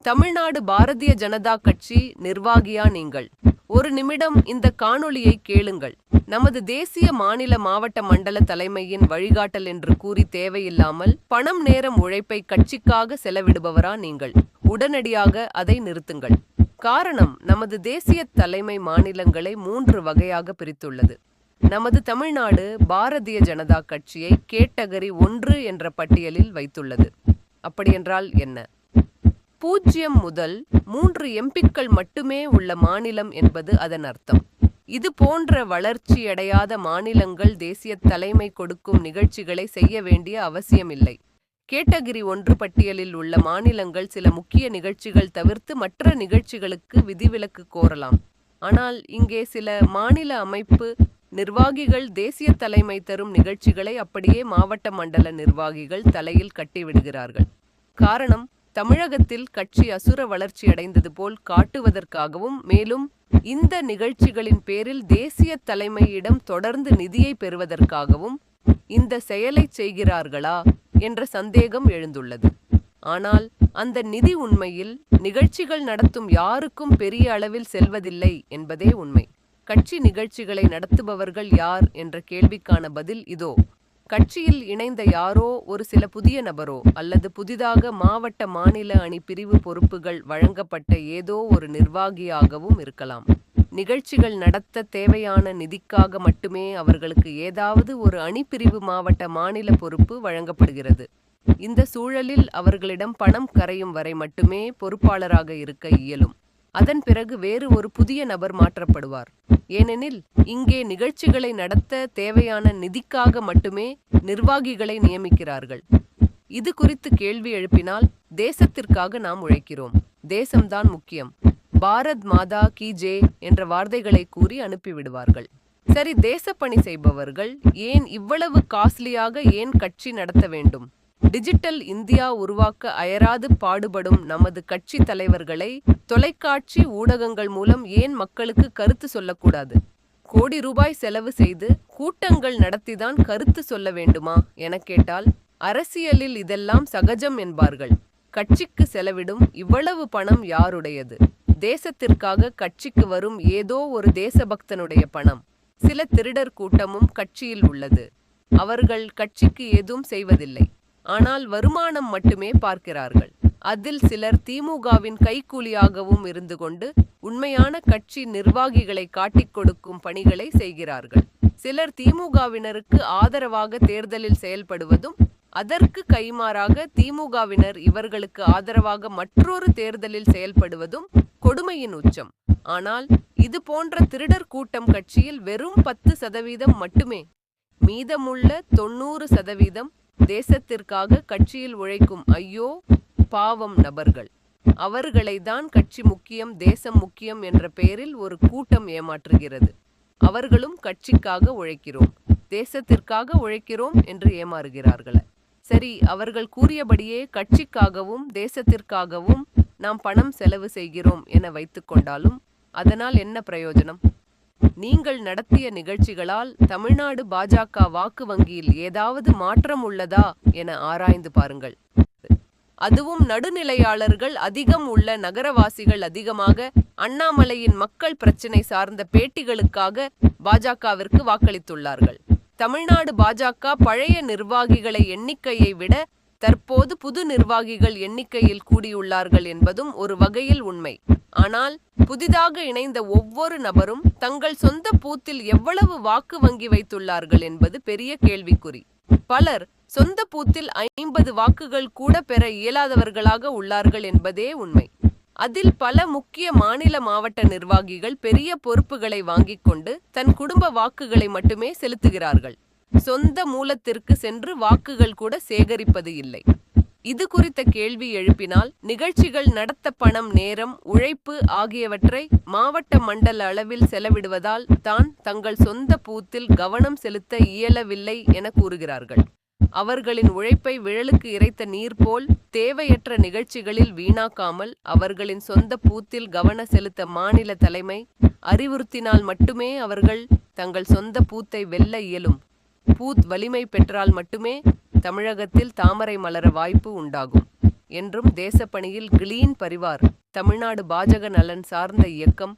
தமிழ்நாடு பாரதிய ஜனதா கட்சி நிர்வாகியா நீங்கள்? ஒரு நிமிடம் இந்த காணொளியை கேளுங்கள். நமது தேசிய மாநில மாவட்ட மண்டல தலைமையின் வழிகாட்டல் என்று கூறி தேவையில்லாமல் பணம் நேரம் உழைப்பை கட்சிக்காக செலவிடுபவரா நீங்கள்? உடனடியாக அதை நிறுத்துங்கள். காரணம், நமது தேசிய தலைமை மாநிலங்களை 3 வகையாக பிரித்துள்ளது. நமது தமிழ்நாடு பாரதிய ஜனதா கட்சியை கேட்டகரி 1 என்ற பட்டியலில் வைத்துள்ளது. அப்படியென்றால் என்ன? 0 முதல் 3 எம்பிக்கள் மட்டுமே உள்ள மாநிலம் என்பது அதன் அர்த்தம். இது போன்ற வளர்ச்சியடையாத மாநிலங்கள் தேசிய தலைமை கொடுக்கும் நிகழ்ச்சிகளை செய்ய வேண்டிய அவசியமில்லை. கேட்டகிரி 1 பட்டியலில் உள்ள மாநிலங்கள் சில முக்கிய நிகழ்ச்சிகள் தவிர்த்து மற்ற நிகழ்ச்சிகளுக்கு விதிவிலக்கு கோரலாம். ஆனால் இங்கே சில மாநில அமைப்பு நிர்வாகிகள் தேசிய தலைமை தரும் நிகழ்ச்சிகளை அப்படியே மாவட்ட மண்டல நிர்வாகிகள் தலையில் கட்டிவிடுகிறார்கள். காரணம், தமிழகத்தில் கட்சி அசுர வளர்ச்சியடைந்தது போல் காட்டுவதற்காகவும், மேலும் இந்த நிகழ்ச்சிகளின் பேரில் தேசிய தலைமையிடம் தொடர்ந்து நிதியை பெறுவதற்காகவும் இந்த செயலை செய்கிறார்களா என்ற சந்தேகம் எழுந்துள்ளது. ஆனால் அந்த நிதி உண்மையில் நிகழ்ச்சிகள் நடத்தும் யாருக்கும் பெரிய அளவில் செல்வதில்லை என்பதே உண்மை. கட்சி நிகழ்ச்சிகளை நடத்துபவர்கள் யார் என்ற கேள்விக்கான பதில் இதோ. கட்சியில் இணைந்த யாரோ ஒரு சில புதிய நபரோ அல்லது புதிதாக மாவட்ட மாநில அணி பிரிவு பொறுப்புகள் வழங்கப்பட்ட ஏதோ ஒரு நிர்வாகியாகவும் இருக்கலாம். நிகழ்ச்சிகள் நடத்த தேவையான நிதிக்காக மட்டுமே அவர்களுக்கு ஏதாவது ஒரு அணிப்பிரிவு மாவட்ட மாநில பொறுப்பு வழங்கப்படுகிறது. இந்த சூழலில் அவர்களிடம் பணம் கரையும் வரை மட்டுமே பொறுப்பாளராக இருக்க இயலும். அதன் பிறகு வேறு ஒரு புதிய நபர் மாற்றப்படுவார். ஏனெனில் இங்கே நிகழ்ச்சிகளை நடத்த தேவையான நிதிக்காக மட்டுமே நிர்வாகிகளை நியமிக்கிறார்கள். இது குறித்து கேள்வி எழுப்பினால், தேசத்திற்காக நாம் உழைக்கிறோம், தேசம்தான் முக்கியம், பாரத் மாதா கி ஜே என்ற வார்த்தைகளை கூறி அனுப்பிவிடுவார்கள். சரி, தேசப்பணி செய்பவர்கள் ஏன் இவ்வளவு காஸ்ட்லியாக ஏன் கட்சி நடத்த வேண்டும்? டிஜிட்டல் இந்தியா உருவாக்க அயராது பாடுபடும் நமது கட்சி தலைவர்களை தொலைக்காட்சி ஊடகங்கள் மூலம் ஏன் மக்களுக்கு கருத்து சொல்லக்கூடாது? கோடி ரூபாய் செலவு செய்து கூட்டங்கள் நடத்திதான் கருத்து சொல்ல வேண்டுமா என கேட்டால், அரசியலில் இதெல்லாம் சகஜம் என்பார்கள். கட்சிக்கு செலவிடும் இவ்வளவு பணம் யாருடையது? தேசத்திற்காக கட்சிக்கு வரும் ஏதோ ஒரு தேசபக்தனுடைய பணம். சில திருடர் கூட்டமும் கட்சியில் உள்ளது. அவர்கள் கட்சிக்கு எதுவும் செய்வதில்லை, ஆனால் வருமானம் மட்டுமே பார்க்கிறார்கள். அதில் சிலர் திமுகவின் கைக்கூலியாகவும் இருந்து கொண்டு உண்மையான கட்சி நிர்வாகிகளை காட்டிக் கொடுக்கும் பணிகளை செய்கிறார்கள். சிலர் திமுகவினருக்கு ஆதரவாக தேர்தலில் செயல்படுவதும், அதற்கு கைமாறாக திமுகவினர் இவர்களுக்கு ஆதரவாக மற்றொரு தேர்தலில் செயல்படுவதும் கொடுமையின் உச்சம். ஆனால் இது போன்ற திருடர் கூட்டம் கட்சியில் வெறும் 10% மட்டுமே. மீதமுள்ள 90% தேசத்திற்காக கட்சியில் உழைக்கும் ஐயோ பாவம் நபர்கள். அவர்களை தான் கட்சி முக்கியம், தேசம் முக்கியம் என்ற பெயரில் ஒரு கூட்டம் ஏமாற்றுகிறது. அவர்களும் கட்சிக்காக உழைக்கிறோம், தேசத்திற்காக உழைக்கிறோம் என்று ஏமாறுகிறார்கள். சரி, அவர்கள் கூறியபடியே கட்சிக்காகவும் தேசத்திற்காகவும் நாம் பணம் செலவு செய்கிறோம் என வைத்துக்கொண்டாலும் அதனால் என்ன பிரயோஜனம்? நீங்கள் நடத்திய நிகழ்ச்சிகளால் தமிழ்நாடு பாஜக வாக்கு வங்கியில் ஏதாவது மாற்றம் உள்ளதா என ஆராய்ந்து பாருங்கள். அதுவும் நடுநிலையாளர்கள் அதிகம் உள்ள நகரவாசிகள் அதிகமாக அண்ணாமலையின் மக்கள் பிரச்சினை சார்ந்த பேட்டிகளுக்காக பாஜகவிற்கு வாக்களித்துள்ளார்கள். தமிழ்நாடு பாஜக பழைய நிர்வாகிகளை எண்ணிக்கையை விட தற்போது புது நிர்வாகிகள் எண்ணிக்கையில் கூடியுள்ளார்கள் என்பதும் ஒரு வகையில் உண்மை. ஆனால் புதிதாக இணைந்த ஒவ்வொரு நபரும் தங்கள் சொந்த பூத்தில் எவ்வளவு வாக்கு வங்கி வைத்துள்ளார்கள் என்பது பெரிய கேள்விக்குறி. பலர் சொந்த பூத்தில் 50 வாக்குகள் கூட பெற இயலாதவர்களாக உள்ளார்கள் என்பதே உண்மை. அதில் பல முக்கிய மாநில மாவட்ட நிர்வாகிகள் பெரிய பொறுப்புகளை வாங்கிக் கொண்டு தன் குடும்ப வாக்குகளை மட்டுமே செலுத்துகிறார்கள். சொந்த மூலத்திற்கு சென்று வாக்குகள் கூட சேகரிப்பது இல்லை. இது குறித்த கேள்வி எழுப்பினால், நிகழ்ச்சிகள் நடத்த பணம், நேரம், உழைப்பு ஆகியவற்றை மாவட்ட மண்டல அளவில் செலவிடுவதால் தான் தங்கள் சொந்த பூத்தில் கவனம் செலுத்த இயலவில்லை என கூறுகிறார்கள். அவர்களின் உழைப்பை விழலுக்கு இறைத்த நீர் போல் தேவையற்ற நிகழ்ச்சிகளில் வீணாக்காமல் அவர்களின் சொந்த பூத்தில் கவனம் செலுத்த மாநில தலைமை அறிவுறுத்தினால் மட்டுமே அவர்கள் தங்கள் சொந்த பூத்தை வெல்ல இயலும். பூத் வலிமை பெற்றால் மட்டுமே தமிழகத்தில் தாமரை மலர வாய்ப்பு உண்டாகும். என்றும் தேசப்பணியில் கிளீன் பரிவார் தமிழ்நாடு பாஜக நலன் சார்ந்த இயக்கம்